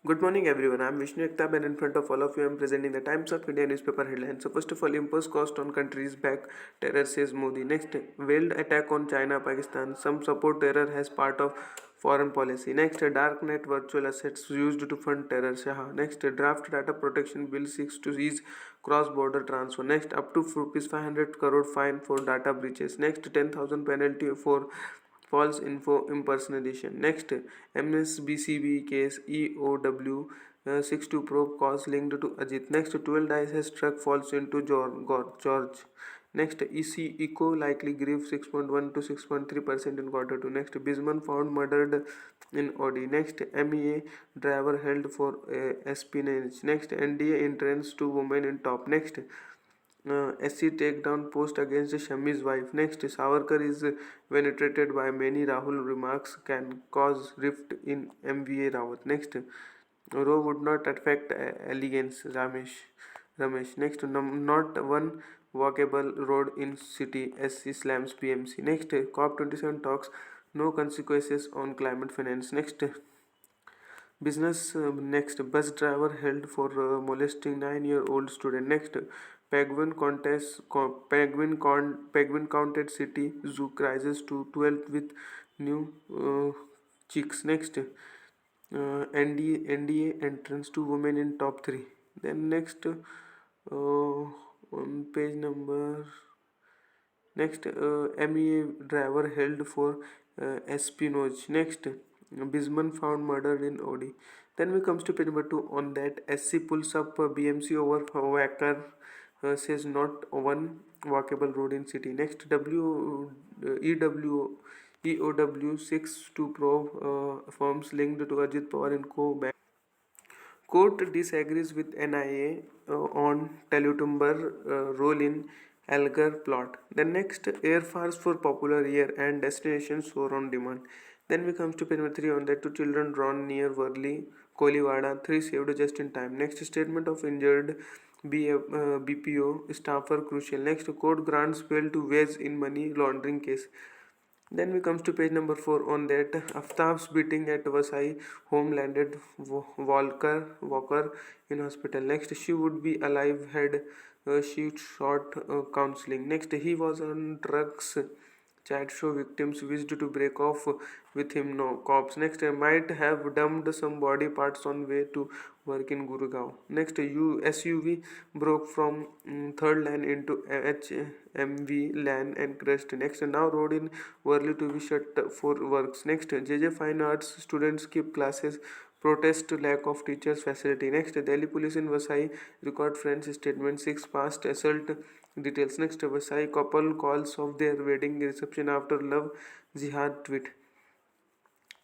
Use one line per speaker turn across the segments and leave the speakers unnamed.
Good morning, everyone. I'm Vishnu Ektab, and in front of all of you, I'm presenting the Times of India newspaper headlines. So, first of all, impose cost on countries back terror, says Modi. Next, veiled attack on China, Pakistan. Some support terror as part of foreign policy. Next, dark net virtual assets used to fund terror, Shah. Next, draft data protection bill seeks to ease cross-border transfer. Next, up to rupees 500 crore fine for data breaches. Next, 10,000 penalty for false info impersonation. Next, MSBCB case EOW 62 probe cause linked to Ajit. Next, 12 dice has struck falls into George. Next, Eco likely grief 6.1 to 6.3% in quarter 2. Next, Bisman found murdered in Audi. Next, MEA driver held for espionage. Next, NDA entrance to women in top. Next, SC takedown post against Shami's wife. Next, Savarkar is venerated by many. Rahul remarks can cause rift in MVA Rawat. Next, Roe would not affect elegance. Ramesh. Next, not one walkable road in city. SC slams PMC. Next, COP27 talks. No consequences on climate finance. Next, business. Next, bus driver held for molesting 9-year-old student. Next, penguin counted city zoo rises to 12 with new chicks. Next, NDA entrance to women in top 3. Then next, on page number. Next, MEA driver held for espionage. Next, Bisman found murdered in Audi. Then we comes to page number 2. On that, SC pulls up BMC over Wacker, says not one walkable road in city. Next, EOW 6 to probe firms linked to Ajit Pawar and Co. Court disagrees with NIA on Talutumbar role in Algar plot. The next, Air Force for popular year and destinations soar on demand. Then we comes to page number 3. On that, 2 children drawn near Worli, Koliwada, 3 saved just in time. Next, statement of injured BPO staffer crucial. Next, court grants bail to Vez in money laundering case. Then we comes to page number 4. On that, Aftab's beating at Vasai home landed Walker in hospital. Next, she would be alive had she sought counseling. Next, he was on drugs. Chat show victims wished to break off with him. No cops. Next, might have dumped some body parts on way to work in Gurgaon. Next, SUV broke from third lane into HMV lane and crashed. Next, now road in Worli to be shut for works. Next, JJ Fine Arts students skip classes. Protest lack of teachers facility. Next, Delhi police in Vasai record friends statement. 6 past assault details. Next, Vasai couple calls of their wedding reception after love jihad tweet.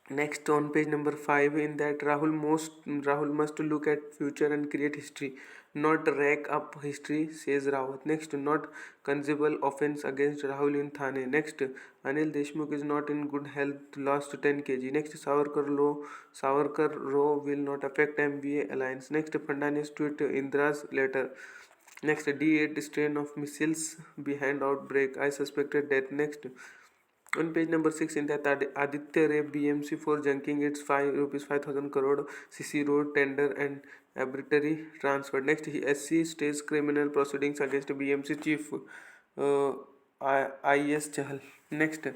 Next, on page number 5, in that Rahul must look at future and create history, not rack up history, says Rawat. Next, not conceivable offense against Rahul in Thane. Next, Anil Deshmukh is not in good health, lost 10 kg. Next, Savarkar law will not affect MVA alliance. Next, Fandani's tweet Indra's letter. Next, D8 strain of missiles behind outbreak. I suspected that. Next, on page number 6, in that Aditya Ray BMC for junking its rupees 5,000 crore CC road tender and arbitrary transfer. Next, SC stays criminal proceedings against BMC chief uh, IS Chahal. Next,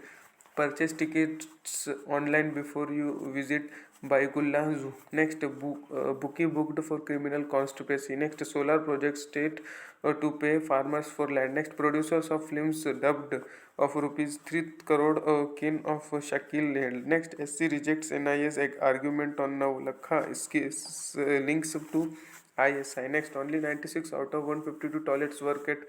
purchase tickets online before you visit Baigullah Zoo. Next, bookie booked for criminal conspiracy. Next, solar project state to pay farmers for land. Next, producers of films dubbed of rupees 3 crore kin of Shakil Lehl. Next, SC rejects NIS argument on Navlakha links to ISI. Next, only 96 out of 152 toilets work at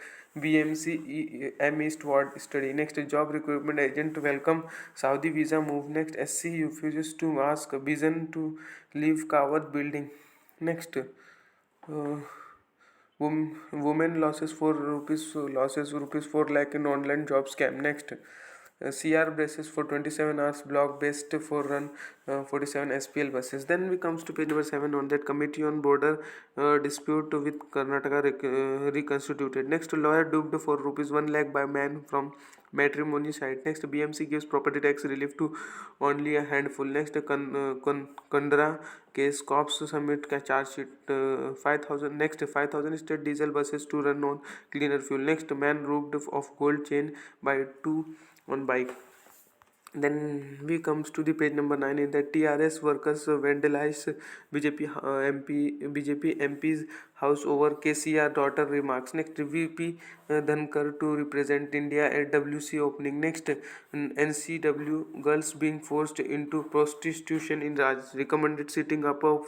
BMC M East Ward study. Next, job recruitment agent welcome Saudi visa move. Next, SC refuses to ask Bijan to leave Kawat building. Next, women losses rupees 4 lakh in online job scam. Next, CR braces for 27 hours block best for run 47 SPL buses. Then we comes to page number 7 on that committee on border dispute with Karnataka reconstituted. Next, lawyer duped for rupees 1 lakh by man from matrimony site. Next, BMC gives property tax relief to only a handful. Next, Kandra case cops submit charge sheet 5,000. Next, 5,000 state diesel buses to run on cleaner fuel. Next, man robbed of gold chain by two on bike. Then we comes to the page number 9 in that TRS workers vandalize BJP MP's house over KCR daughter remarks. Next, VP Dhankar to represent India at WC opening. Next, NCW girls being forced into prostitution in Raj recommended sitting up of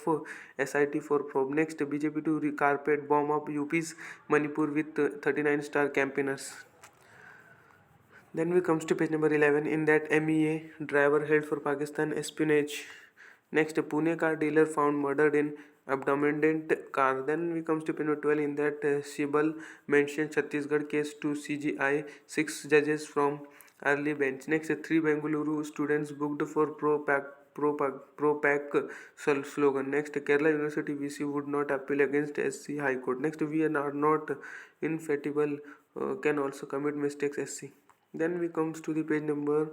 SIT for probe. Next, BJP to carpet bomb up UP's Manipur with 39-star campaigners. Then we comes to page number 11 in that MEA driver held for Pakistan espionage. Next, Pune car dealer found murdered in abandoned car. Then we comes to page number 12 in that Shibal mentioned Chhattisgarh case to CGI, 6 judges from early bench. Next, 3 Bengaluru students booked for pro-pack slogan. Next, Kerala University VC would not appeal against SC High Court. Next, we are not infallible, can also commit mistakes SC. Then we comes to the page number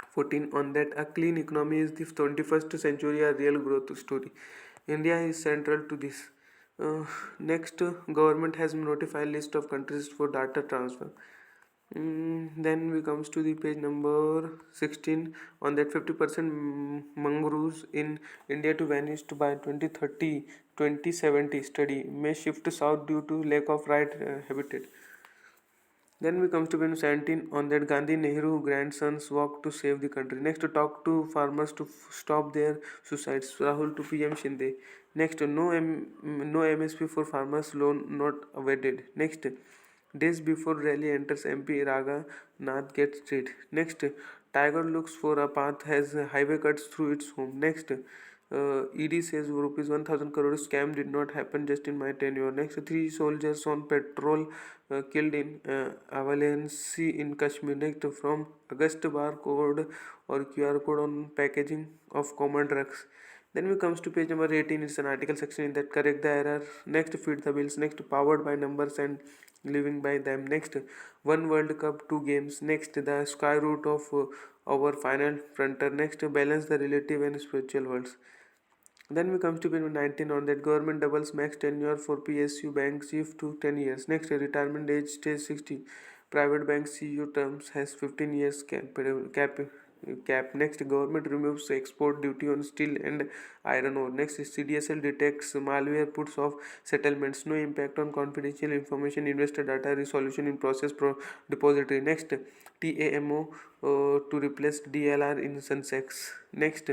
14 on that a clean economy is the 21st century a real growth story. India is central to this. Next, government has notified list of countries for data transfer. Then we comes to the page number 16 on that 50% mangroves in India to vanish by 2030 2070 study may shift south due to lack of right habitat. Then we comes to page 17 on that Gandhi Nehru grandsons walk to save the country. Next, to talk to farmers to stop their suicides. Rahul to PM Shinde. Next, no MSP for farmers loan not awarded. Next, days before rally enters MP Raga Nath gets treat. Next, Tiger looks for a path as highway cuts through its home. Next, ED says rupees 1000 crore scam did not happen just in my tenure. Next, 3 soldiers on patrol killed in avalanche in Kashmir. Next, from August barcode or QR code on packaging of common drugs. Then we comes to page number 18. It's an article section in that correct the error. Next, feed the bills. Next, powered by numbers and living by them. Next, one World Cup, 2 games. Next, the sky route of our final frontier. Next, balance the relative and spiritual worlds. Then we come to page 19 on that government doubles max tenure for PSU bank chief to 10 years. Next, retirement age stays 60. Private bank CEO terms has 15 years cap. Next, government removes export duty on steel and iron ore. Next, CDSL detects malware puts off settlements. No impact on confidential information, investor data resolution in process depository. Next, TAMO to replace DLR in Sensex. Next,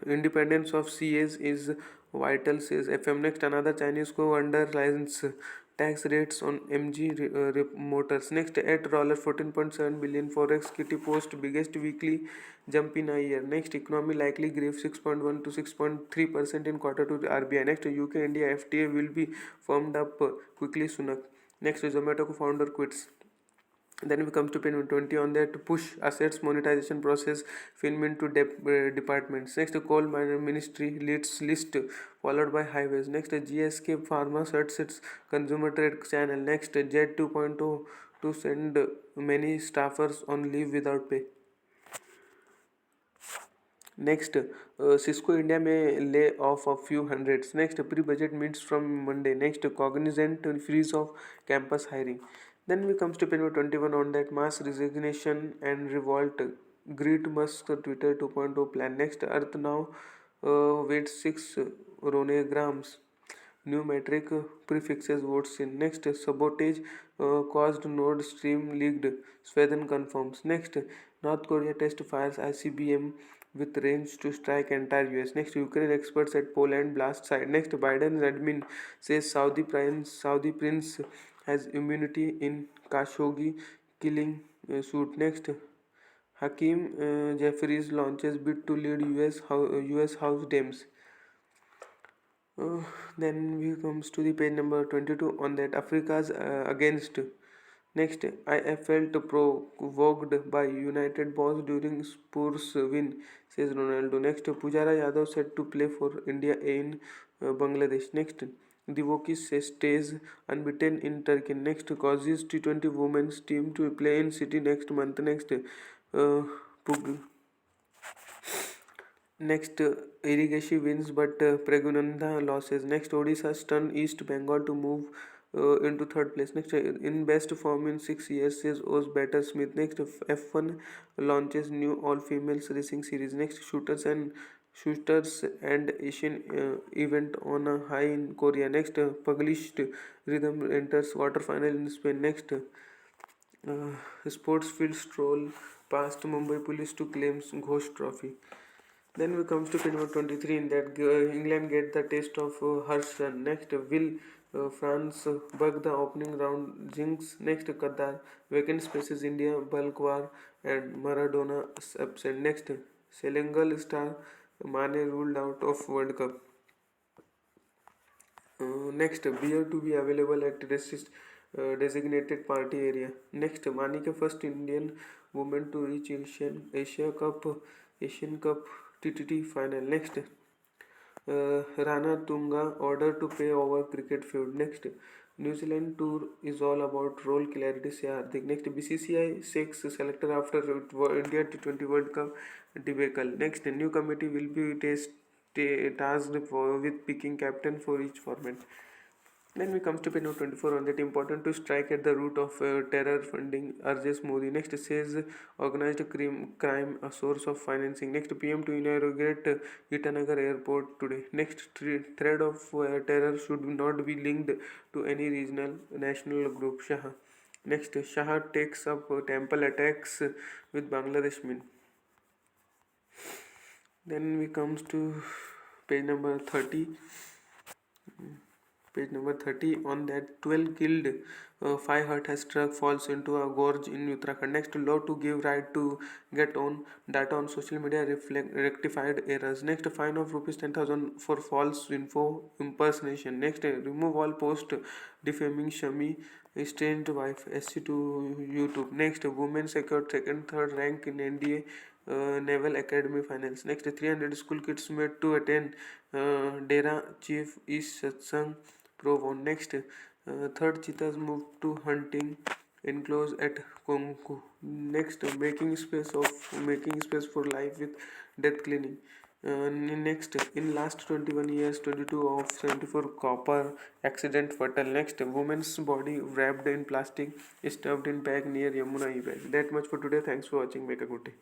independence of CAs is vital, says FM. Next, another Chinese co under license tax rates on MG motors. Next, at $14.7 billion forex kitty post biggest weekly jump in a year. Next, economy likely grew 6.1 to 6.3% in quarter two RBI. Next, UK India FTA will be firmed up quickly Sunak. Next, Zomato co-founder quits. Then we come to page 20 on that push assets monetization process film into departments. Next, coal miner ministry leads list followed by highways. Next, GSK Pharma sets its consumer trade channel. Next, Jet 2.0 to send many staffers on leave without pay. Next, Cisco India may lay off a few hundreds. Next, pre-budget meets from Monday. Next, Cognizant freeze of campus hiring. Then we comes to page 21 on that mass resignation and revolt. Greet Musk Twitter 2.0 plan. Next, Earth now waits 6 ronograms. New metric prefixes votes in. Next, sabotage caused Nord Stream leaked. Sweden confirms. Next, North Korea test fires ICBM with range to strike entire US. Next, Ukraine experts at Poland blast site. Next, Biden's admin says Saudi prince has immunity in Khashoggi killing suit. Next, Hakeem Jeffries launches bid to lead US House Dems. Then we comes to the page number 22 on that Africa's against. Next, I felt provoked by United boss during Spurs win, says Ronaldo. Next, Pujara Yadav set to play for India in Bangladesh. Next, Divokis stays unbeaten in Turkey. Next, causes T20 women's team to play in City next month. Next, Pug Next, Irigashi wins but Pragunanda losses. Next, Odisha stunned East Bengal to move into third place. Next, in best form in 6 years, says Oz Batter Smith. Next, F1 launches new all-females racing series. Next, shooters and Asian event on a high in Korea. Next, published rhythm enters quarterfinal in Spain. Next, sports field stroll past Mumbai police to claims Ghosh Trophy. Then we comes to page number 23. In that England get the taste of Harsh run. Next, will France bug the opening round jinx? Next, Qatar vacant spaces India bulk war and Maradona absent. Next, Senegal star Mane ruled out of World Cup. Next, beer to be available at racist designated party area. Next, Manika first Indian woman to reach Asian Cup TTT final. Next, Rana Tunga order to pay over cricket feud. Next, New Zealand tour is all about role clarity. Say Hardik. Next, BCCI six selector after India T20 World Cup debacle. Next, new committee will be tasked with picking captain for each format. Then we come to page number 24 on that important to strike at the root of terror funding, urges Modi. Next says organized crime a source of financing. Next PM to inaugurate Itanagar airport today. Next thread of terror should not be linked to any regional national group. Shah. Next Shah takes up temple attacks with Bangladesh Min. Then we comes to page number 30. Page number 30 on that 12 killed, 5 hurt as truck falls into a gorge in Uttarakhand. Next, law to give right to get on data on social media rectified errors. Next, fine of rupees 10,000 for false info impersonation. Next, remove all post defaming Shami estranged wife SC to YouTube. Next, women secured second third rank in NDA Naval Academy finals. Next, 300 school kids made to attend Dera Chief is Satsang Provon. Next, third cheetahs moved to hunting enclosed at Konku. Next, making space for life with death cleaning. Next, in last 21 years, 22 of 74 copper accident fatal. Next, woman's body wrapped in plastic, stuffed in bag near Yamuna. That much for today. Thanks for watching. Make a good day.